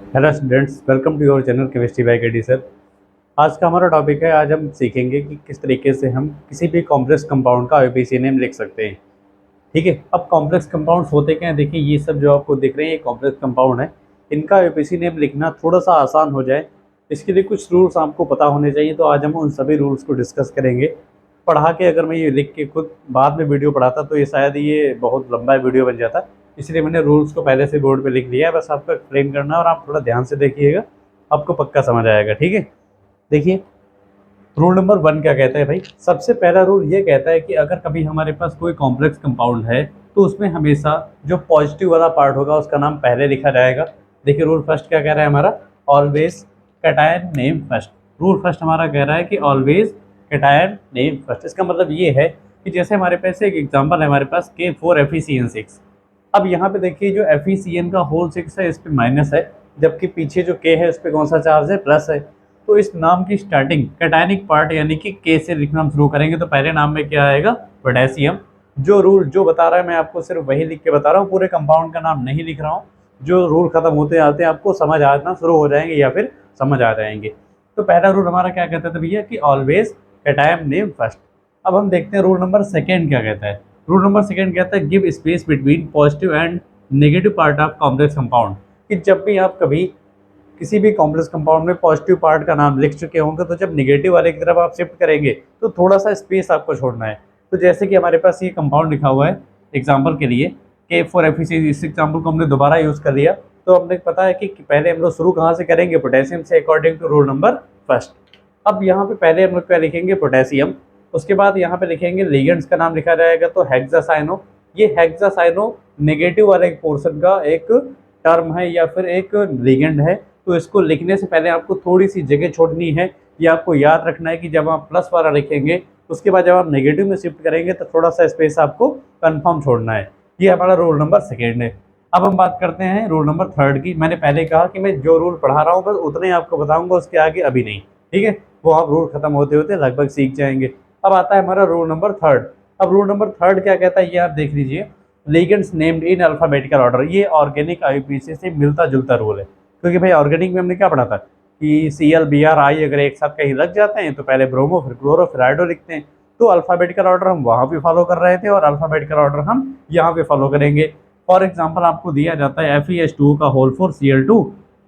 Hello students, welcome to your channel chemistry by KD sir. आज का हमारा topic है। आज हम सीखेंगे कि किस तरीके से हम किसी भी कॉम्प्लेक्स कंपाउंड का आईयूपीएसी नेम लिख सकते हैं। ठीक है, अब कॉम्प्लेक्स कंपाउंड्स होते क्या हैं, देखिए ये सब जो आपको दिख रहे हैं ये कॉम्प्लेक्स कंपाउंड है। इनका आईयूपीएसी नेम लिखना थोड़ा सा आसान हो जाए, इसके लिए कुछ रूल्स आपको पता होने चाहिए। तो आज हम उन सभी रूल्स को डिस्कस करेंगे। पढ़ा के अगर मैं ये लिख के खुद बाद में वीडियो पढ़ाता तो ये शायद ये बहुत लंबा वीडियो बन जाता, इसलिए मैंने रूल्स को पहले से बोर्ड पे लिख लिया है। बस आपको एक्सप्लेन करना है और आप थोड़ा ध्यान से देखिएगा, आपको पक्का समझ आएगा। ठीक है, देखिए रूल नंबर 1 क्या कहता है भाई। सबसे पहला रूल ये कहता है कि अगर कभी हमारे पास कोई कॉम्प्लेक्स कंपाउंड है तो उसमें हमेशा जो पॉजिटिव वाला पार्ट होगा उसका नाम पहले लिखा जाएगा। देखिए रूल फर्स्ट क्या कह रहा है हमारा, always cation name first. Rule first हमारा कह रहा है कि ऑलवेज कैटायन नेम फर्स्ट। इसका मतलब ये है कि जैसे हमारे पास एक एग्जाम्पल है, हमारे पास K4FeCN6। अब यहाँ पे देखिए जो FeCN का होल 6 है इस पे माइनस है, जबकि पीछे जो K है उस पर कौन सा चार्ज है, प्लस है। तो इस नाम की स्टार्टिंग कैटायनिक पार्ट यानी कि के से लिखना हम शुरू करेंगे तो पहले नाम में क्या आएगा, पोटेशियम। जो रूल जो बता रहा है मैं आपको सिर्फ वही लिख के बता रहा हूँ, पूरे कंपाउंड का नाम नहीं लिख रहा हूँ। जो रूल खत्म होते आते आपको समझ आना शुरू हो जाएंगे या फिर समझ आ जाएंगे। तो पहला रूल हमारा क्या कहता था भैया कि ऑलवेज कैटायन नेम फर्स्ट। अब हम देखते हैं रूल नंबर सेकेंड क्या कहता है। रूल नंबर सेकेंड कहता है give space between positive and negative part of complex compound. कि जब भी आप कभी किसी भी कॉम्प्लेक्स कंपाउंड में पॉजिटिव पार्ट का नाम लिख चुके होंगे तो जब नेगेटिव वाले की तरफ आप शिफ्ट करेंगे तो थोड़ा सा स्पेस आपको छोड़ना है। तो जैसे कि हमारे पास ये कंपाउंड लिखा हुआ है एग्जांपल के लिए K4FeC, इस एग्जांपल को हमने दोबारा यूज़ कर लिया। तो हमने पता है कि पहले हम लोग शुरू कहाँ से करेंगे, पोटेशियम से, according to rule number first. अब यहाँ पे पहले हम लोग क्या लिखेंगे, पोटेशियम। उसके बाद यहाँ पे लिखेंगे लिगेंड्स का नाम लिखा जाएगा तो हेक्सासाइनो। ये हेक्सासाइनो नेगेटिव वाले पोर्शन का एक टर्म है या फिर एक लिगेंड है। तो इसको लिखने से पहले आपको थोड़ी सी जगह छोड़नी है। ये आपको याद रखना है कि जब आप प्लस वाला लिखेंगे उसके बाद जब आप नेगेटिव में शिफ्ट करेंगे तो थोड़ा सा स्पेस आपको कंफर्म छोड़ना है। ये हमारा रूल नंबर सेकेंड है। अब हम बात करते हैं रूल नंबर थर्ड की। मैंने पहले कहा कि मैं जो रूल पढ़ा रहा हूँ बस उतने ही आपको बताऊंगा, उसके आगे अभी नहीं। ठीक है, वो आप रूल खत्म होते होते लगभग सीख जाएंगे। अब आता है हमारा रूल नंबर थर्ड। अब रूल नंबर थर्ड क्या कहता है ये आप देख लीजिए, ligands named in alphabetical order. ये ऑर्गेनिक आईयूपीएसी से मिलता जुलता रूल है, क्योंकि भाई ऑर्गेनिक में हमने क्या पढ़ा था कि CL Br I अगर एक साथ कहीं लग जाते हैं तो पहले ब्रोमो फिर क्लोरो फिर आयोडो लिखते हैं। तो अल्फाबेटिकल ऑर्डर हम वहाँ पे फॉलो कर रहे थे और अल्फाबेटिकल ऑर्डर हम यहाँ पे फॉलो करेंगे। फॉर एग्जाम्पल आपको दिया जाता है FeH2O का होल 4 Cl2।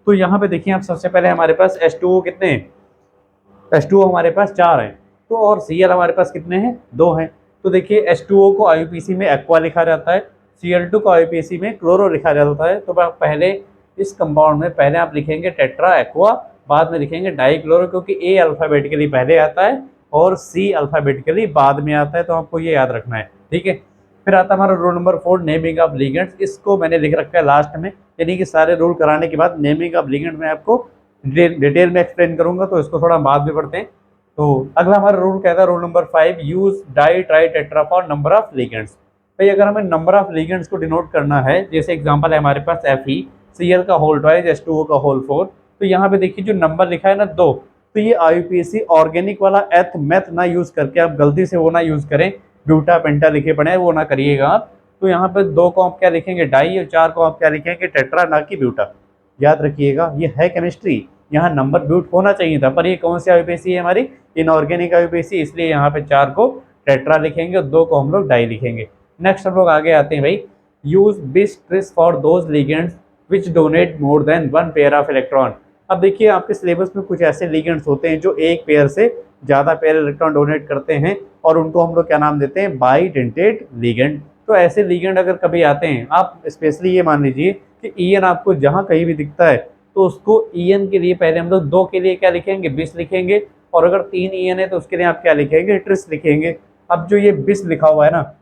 तो यहाँ पे देखिए आप सबसे पहले हमारे पास H2O कितने हैं, H2O हमारे पास 4 हैं। तो और Cl हमारे पास कितने हैं, 2 हैं। तो देखिए H2O को आईयूपीएसी में एक्वा लिखा जाता है, Cl2 को आईयूपीएसी में क्लोरो लिखा जाता है। तो आप पहले इस कंपाउंड में पहले आप लिखेंगे टेट्रा एक्वा, बाद में लिखेंगे डाई क्लोरो, क्योंकि A अल्फाबेटिकली पहले आता है और C अल्फाबेटिकली बाद में आता है। तो आपको ये याद रखना है। ठीक है, फिर आता है हमारा rule number 4 naming of ligands. इसको मैंने लिख रखा है लास्ट में, यानी कि सारे रूल कराने के बाद नेमिंग ऑफ लिगेंड में आपको डिटेल में एक्सप्लेन करूंगा, तो इसको थोड़ा बाद में पढ़ते हैं। तो अगला हमारा रूल कहता है rule number 5 use di tri tetra for number of ligands. भाई अगर हमें नंबर ऑफ लिगेंड्स को डिनोट करना है, जैसे एग्जांपल है हमारे पास FeCl का होल ट्वाइस H2O का होल 4। तो यहाँ पे देखिए जो नंबर लिखा है ना 2, तो ये आईयूपीएसी ऑर्गेनिक वाला एथ मैथ ना यूज करके आप गलती से वो ना यूज करें, ब्यूटा पेंटा लिखे पड़े वो ना करिएगा आप। तो यहाँ पे 2 को आप क्या लिखेंगे, डाई, और 4 को आप क्या लिखेंगे, टेट्रा, ना कि ब्यूटा। याद रखिएगा ये है केमिस्ट्री, यहाँ नंबर ब्यूट होना चाहिए था, पर ये कौन सी आईयूपीएसी है हमारी, इनऑर्गेनिक आईयूपीएसी, इसलिए यहाँ पे 4 को टेट्रा लिखेंगे और 2 को हम लोग डाई लिखेंगे। नेक्स्ट हम लोग आगे आते हैं भाई, use bis tris for those ligands which donate more than 1 pair of electron. अब देखिए आपके सिलेबस में कुछ ऐसे लिगेंड्स होते हैं जो एक पेयर से ज़्यादा पेयर इलेक्ट्रॉन डोनेट करते हैं और उनको हम लोग क्या नाम देते हैं, बाइडेंटेट लिगेंड। तो ऐसे लिगेंड अगर कभी आते हैं, आप स्पेशली ये मान लीजिए कि ईएन आपको जहाँ कहीं भी दिखता है तो उसको ईएन के लिए पहले हम लोग 2 के लिए क्या लिखेंगे, बिस लिखेंगे, और अगर 3 ईएन है तो उसके लिए आप क्या लिखेंगे, ट्रिस लिखेंगे। अब जो ये बिस लिखा हुआ है ना,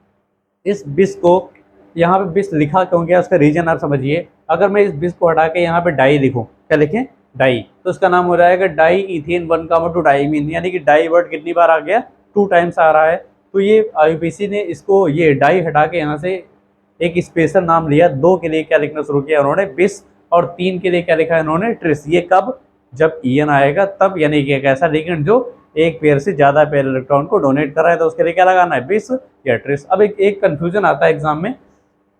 इस बिस को यहाँ पे बिस लिखा क्यों गया उसका रीजन आप समझिए। अगर मैं इस बिस को हटा के यहाँ पे डाई लिखूँ, क्या लिखें, डाई, तो उसका नाम हो जाएगा डाई इथेन 1,2 डाईमीन, यानी कि डाई वर्ड कितनी बार आ गया, 2 टाइम्स आ रहा है। तो ये आईयूपीएसी ने इसको ये डाई हटा के यहाँ से एक स्पेशल नाम लिया। 2 के लिए क्या लिखना शुरू किया उन्होंने, बिस, और 3 के लिए क्या लिखा इन्होंने, ट्रिस। ये कब, जब ईएन आएगा तब, यानी कि एक ऐसा लिगेंड जो एक पेयर से ज्यादा पेयर इलेक्ट्रॉन को डोनेट कर रहा है तो उसके लिए क्या लगाना है, बिस या ट्रिस। अब एक कंफ्यूजन आता है एग्जाम में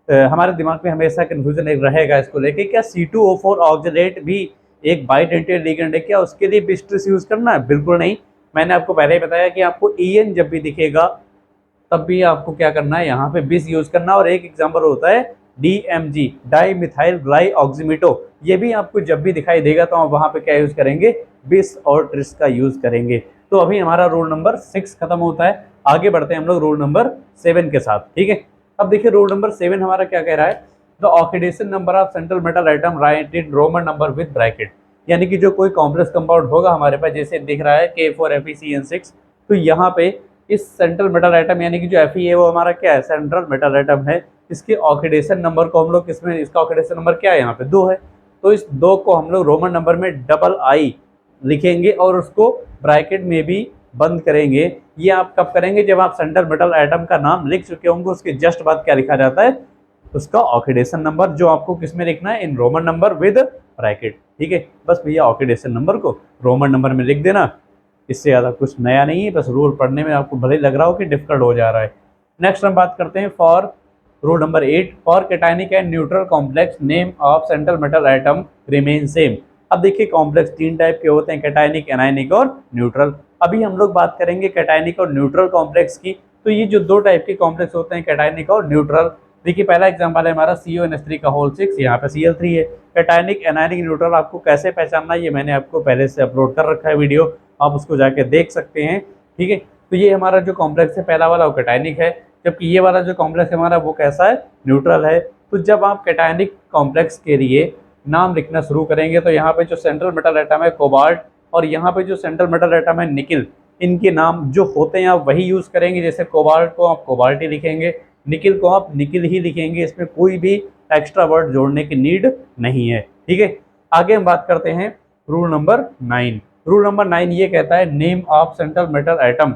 हमारे दिमाग में हमेशा कन्फ्यूजन एक रहेगा इसको लेके, क्या C2O4 ऑक्जेलेट भी एक बाइडेंटेड लिगेंड है, क्या उसके लिए बिस्ट्रिस यूज करना है? बिल्कुल नहीं। मैंने आपको पहले ही बताया कि आपको EN जब भी दिखेगा तब भी आपको क्या करना है, यहाँ पे बिस यूज करना। और एक एग्जाम्पल होता है DMG, डाई मिथाइल ग्लाई ऑक्सीमीटो, ये भी आपको जब भी दिखाई देगा तो आप वहाँ पे क्या यूज करेंगे, बिस और ट्रिस का यूज करेंगे। तो अभी हमारा रूल नंबर 6 खत्म होता है, आगे बढ़ते हैं हम लोग रूल नंबर 7 के साथ। ठीक है, अब देखिए रूल नंबर 7 हमारा क्या कह रहा है, the oxidation number of central metal atom right in Roman number with bracket. यानी कि जो कोई कॉम्प्लेक्स कंपाउंड होगा हमारे पास, जैसे दिख रहा है K4FeCN6, तो यहाँ पे इस सेंट्रल मेटल आइटम यानी कि जो Fe है वो हमारा क्या है, सेंट्रल मेटल आइटम है। इसके ऑक्सीडेशन नंबर को हम लोग किसमें, इसका ऑक्सीडेशन नंबर क्या है, यहाँ पे 2 है। तो इस 2 को हम लोग रोमन नंबर में II लिखेंगे और उसको ब्रैकेट में भी बंद करेंगे। ये आप कब करेंगे, जब आप सेंट्रल मेटल आइटम का नाम लिख चुके होंगे, उसके जस्ट बाद क्या लिखा जाता है, उसका ऑक्सीडेशन नंबर, जो आपको किसमें लिखना है, in Roman number with bracket. ठीक है, बस भैया ऑक्सीडेशन नंबर को रोमन नंबर में लिख देना, इससे ज़्यादा कुछ नया नहीं है। बस रूल पढ़ने में आपको भले लग रहा हो कि डिफिकल्ट हो जा रहा है। नेक्स्ट हम बात करते हैं for rule number 8, for cationic and neutral complex name of central metal atom remain same. अब देखिए कॉम्प्लेक्स 3 टाइप के होते हैं, कैटायनिक, एनायनिक और न्यूट्रल। अभी हम लोग बात करेंगे कैटायनिक और न्यूट्रल कॉम्प्लेक्स की। तो ये जो 2 टाइप के कॉम्प्लेक्स होते हैं, कैटायनिक और न्यूट्रल, देखिए पहला एग्जांपल है हमारा CONH3 का होल 6, यहाँ पे Cl3 है। कैटायनिक, एनायनिक, न्यूट्रल आपको कैसे पहचानना है, ये मैंने आपको पहले से अपलोड कर रखा है वीडियो, आप उसको जाके देख सकते हैं। ठीक है, तो ये हमारा जो कॉम्प्लेक्स है पहला वाला वो कैटायनिक है, जबकि ये वाला जो कॉम्प्लेक्स है हमारा वो कैसा है, न्यूट्रल है। तो जब आप कैटायनिक कॉम्प्लेक्स के लिए नाम लिखना शुरू करेंगे तो यहाँ पे जो सेंट्रल मेटल एटम है कोबाल्ट, और यहाँ पे जो सेंट्रल मेटल एटम है निकिल, इनके नाम जो होते हैं आप वही यूज़ करेंगे। जैसे कोबाल्ट को आप कोबाल्ट ही लिखेंगे, निकिल को आप निकिल ही लिखेंगे, इसमें कोई भी एक्स्ट्रा वर्ड जोड़ने की नीड नहीं है। ठीक है, आगे हम बात करते हैं रूल नंबर 9। रूल नंबर 9 ये कहता है name of central metal atom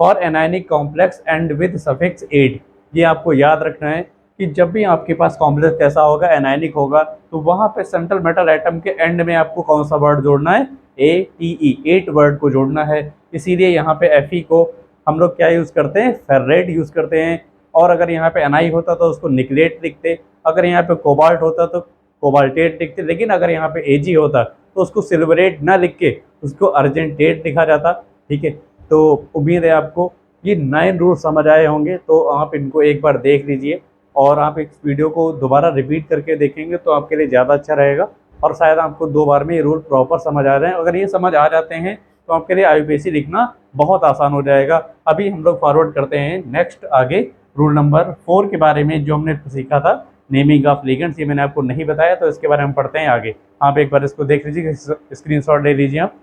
for anionic complex and with suffix ate. ये आपको याद रखना है कि जब भी आपके पास कॉम्प्लेक्स कैसा होगा, एनायनिक होगा, तो वहाँ पे सेंट्रल मेटल एटम के एंड में आपको कौन सा वर्ड जोड़ना है, ATE, 8 वर्ड को जोड़ना है। इसीलिए यहाँ पे Fe को हम लोग क्या यूज़ करते हैं, फेर्रेट यूज़ करते हैं। और अगर यहाँ पे Ni होता तो उसको निकलेट लिखते, अगर यहाँ पे कोबाल्ट होता तो कोबाल्टेट लिखते, लेकिन अगर यहाँ पे Ag होता तो उसको सिल्वरेट ना लिख के उसको अर्जेंटेट लिखा जाता। ठीक है, तो उम्मीद है आपको ये 9 रूल समझ आए होंगे, तो आप इनको एक बार देख लीजिए और आप इस वीडियो को दोबारा रिपीट करके देखेंगे तो आपके लिए ज़्यादा अच्छा रहेगा, और शायद आपको 2 बार में ये रूल प्रॉपर समझ आ रहे हैं। अगर ये समझ आ जाते हैं तो आपके लिए IUPAC लिखना बहुत आसान हो जाएगा। अभी हम लोग फॉरवर्ड करते हैं नेक्स्ट आगे रूल नंबर 4 के बारे में, जो हमने सीखा था नेमिंग ऑफ लिगेंड्स, ये मैंने आपको नहीं बताया, तो इसके बारे में पढ़ते हैं आगे। आप एक बार इसको देख लीजिए, स्क्रीनशॉट ले लीजिए आप।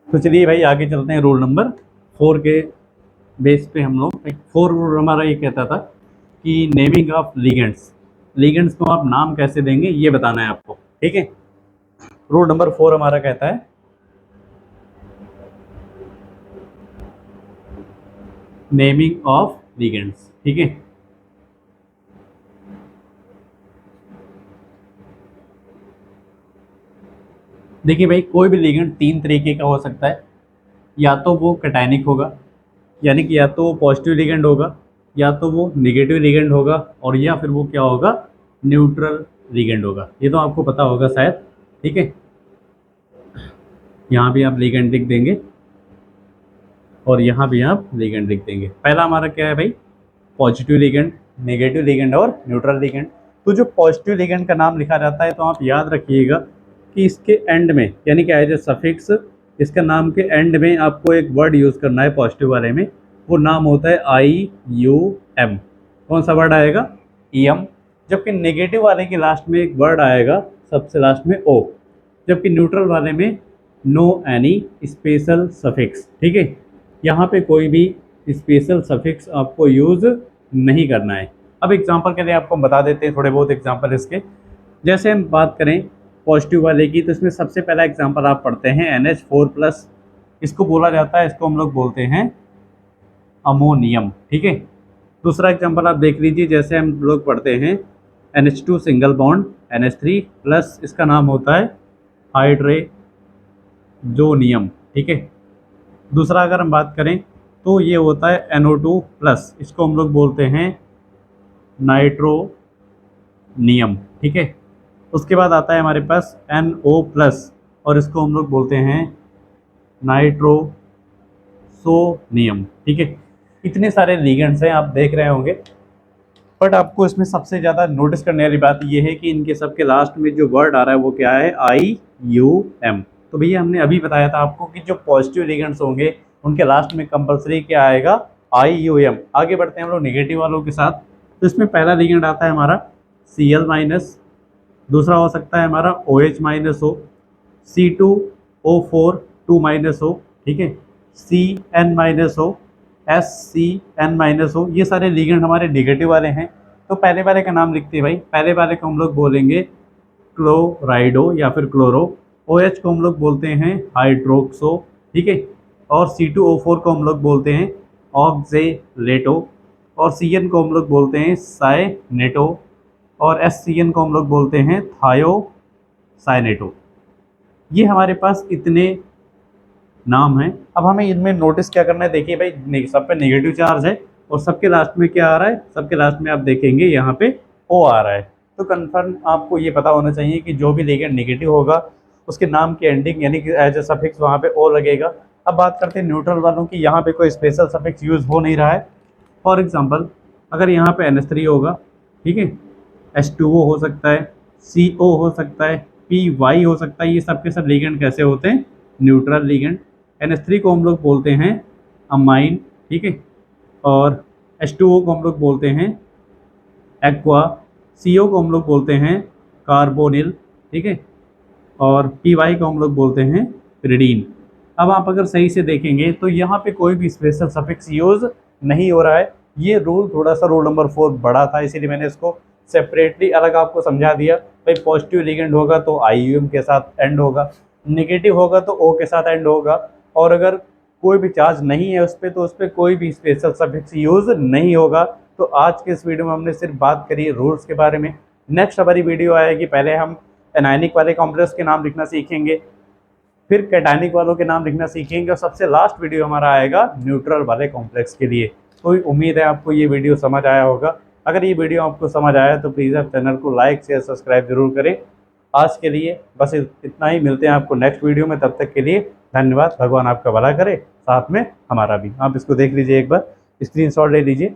तो चलिए भाई आगे चलते हैं रूल नंबर 4 के बेस पे। हम लोग 4 रूल हमारा ये कहता था कि नेमिंग ऑफ लिगेंड्स, लिगेंड्स को आप नाम कैसे देंगे ये बताना है आपको। ठीक है, रूल नंबर 4 हमारा कहता है नेमिंग ऑफ लिगेंड्स। ठीक है, देखिए भाई कोई भी लिगेंड 3 तरीके का हो सकता है, या तो वो कैटायनिक होगा, यानी कि या तो वो पॉजिटिव लिगेंड होगा, या तो वो नेगेटिव लिगेंड होगा, और या फिर वो क्या होगा, न्यूट्रल लिगेंड होगा। ये तो आपको पता होगा शायद। ठीक है, यहाँ भी आप लिगेंड लिख देंगे और यहाँ भी आप लिगेंड लिख देंगे। पहला हमारा क्या है भाई, पॉजिटिव लिगेंड, नेगेटिव लिगेंड और न्यूट्रल लिगेंड। तो जो पॉजिटिव लिगेंड का नाम लिखा जाता है तो आप याद रखिएगा कि इसके एंड में, यानी कि एज ए सफिक्स, इसका नाम के एंड में आपको एक वर्ड यूज़ करना है पॉजिटिव वाले में, वो नाम होता है IUM। कौन सा वर्ड आएगा, EM। जबकि नेगेटिव वाले के लास्ट में एक वर्ड आएगा सबसे लास्ट में O, जबकि न्यूट्रल वाले में नो एनी स्पेशल सफिक्स। ठीक है, यहाँ पे कोई भी स्पेशल सफिक्स आपको यूज़ नहीं करना है। अब एग्जांपल के लिए आपको बता देते हैं थोड़े बहुत एग्जांपल इसके। जैसे हम बात करें पॉजिटिव वाले की, तो इसमें सबसे पहला एग्जांपल आप पढ़ते हैं NH4+, इसको बोला जाता है, इसको हम लोग बोलते हैं अमोनियम। ठीक है, दूसरा एग्जांपल आप देख लीजिए, जैसे हम लोग पढ़ते हैं NH2 सिंगल बॉन्ड NH3+, इसका नाम होता है हाइड्रोजोनियम। ठीक है, दूसरा अगर हम बात करें तो ये होता है NO2 प्लस, इसको हम लोग बोलते हैं नाइट्रोनियम। ठीक है, उसके बाद आता है हमारे पास NO प्लस, और इसको हम लोग बोलते हैं नाइट्रोसोनियम। ठीक है, इतने सारे लिगेंड्स हैं आप देख रहे होंगे, बट आपको इसमें सबसे ज़्यादा नोटिस करने वाली बात यह है कि इनके सबके लास्ट में जो वर्ड आ रहा है वो क्या है, IUM। तो भैया हमने अभी बताया था आपको कि जो पॉजिटिव लिगेंड्स होंगे उनके लास्ट में कंपलसरी क्या आएगा, IUM। आगे बढ़ते हैं हम लोग नेगेटिव वालों के साथ। तो इसमें पहला लिगेंड आता है हमारा Cl माइनस, दूसरा हो सकता है हमारा OH माइनस हो, C2O4 2 माइनस हो, ठीक है, CN माइनस हो, SCN माइनस हो। ये सारे लिगेंड हमारे नेगेटिव वाले हैं। तो पहले वाले का नाम लिखते हैं भाई, पहले वाले को हम लोग बोलेंगे क्लोराइडो या फिर क्लोरो। OH को हम लोग बोलते हैं हाइड्रोक्सो, ठीक है, और C2O4 को हम लोग बोलते हैं ऑक्जेलेटो, और CN को हम लोग बोलते हैं साइनेटो, और SCN को हम लोग बोलते हैं थायोसाइनेटो। ये हमारे पास इतने नाम है। अब हमें इनमें नोटिस क्या करना है, देखिए भाई सब पे नेगेटिव चार्ज है और सबके लास्ट में क्या आ रहा है, सबके लास्ट में आप देखेंगे यहाँ पे O आ रहा है। तो कन्फर्म आपको ये पता होना चाहिए कि जो भी लिगेंड नेगेटिव होगा उसके नाम की एंडिंग यानी कि एज ए सफिक्स वहाँ पे O लगेगा। अब बात करते हैं न्यूट्रल वालों की, यहाँ पे कोई स्पेशल सफिक्स यूज़ हो नहीं रहा है। फॉर एग्जाम्पल अगर यहाँ पे NH3 होगा, ठीक है, H2O हो सकता है, CO हो सकता है, PY हो सकता है, ये सब के सब लिगेंड कैसे होते हैं, न्यूट्रल लिगेंड। NH3 को हम लोग बोलते हैं अमाइन, ठीक है, और H2O को हम लोग बोलते हैं एक्वा, CO को हम लोग बोलते हैं कार्बोनिल, ठीक है, और PY को हम लोग बोलते हैं पिरिडीन। अब आप अगर सही से देखेंगे तो यहाँ पे कोई भी स्पेशल सफिक्स यूज़ नहीं हो रहा है। ये रूल थोड़ा सा रूल नंबर 4 बड़ा था, इसीलिए मैंने इसको सेपरेटली अलग आपको समझा दिया। भाई पॉजिटिव लिगेंड होगा तो IUM के साथ एंड होगा, नेगेटिव होगा तो O के साथ एंड होगा, और अगर कोई भी चार्ज नहीं है उस पर तो उस पर कोई भी स्पेशल सफिक्स यूज़ नहीं होगा। तो आज के इस वीडियो में हमने सिर्फ बात करी रूल्स के बारे में। नेक्स्ट हमारी वीडियो आएगी, पहले हम एनायनिक वाले कॉम्प्लेक्स के नाम लिखना सीखेंगे, फिर कैटायनिक वालों के नाम लिखना सीखेंगे, और सबसे लास्ट वीडियो हमारा आएगा न्यूट्रल वाले कॉम्प्लेक्स के लिए। तो उम्मीद है आपको ये वीडियो समझ आया होगा। अगर ये वीडियो आपको समझ आया तो प्लीज़ आप चैनल को लाइक शेयर सब्सक्राइब जरूर करें। आज के लिए बस इतना ही, मिलते हैं आपको नेक्स्ट वीडियो में, तब तक के लिए धन्यवाद। भगवान आपका भला करे, साथ में हमारा भी। आप इसको देख लीजिए, एक बार स्क्रीनशॉट ले लीजिए।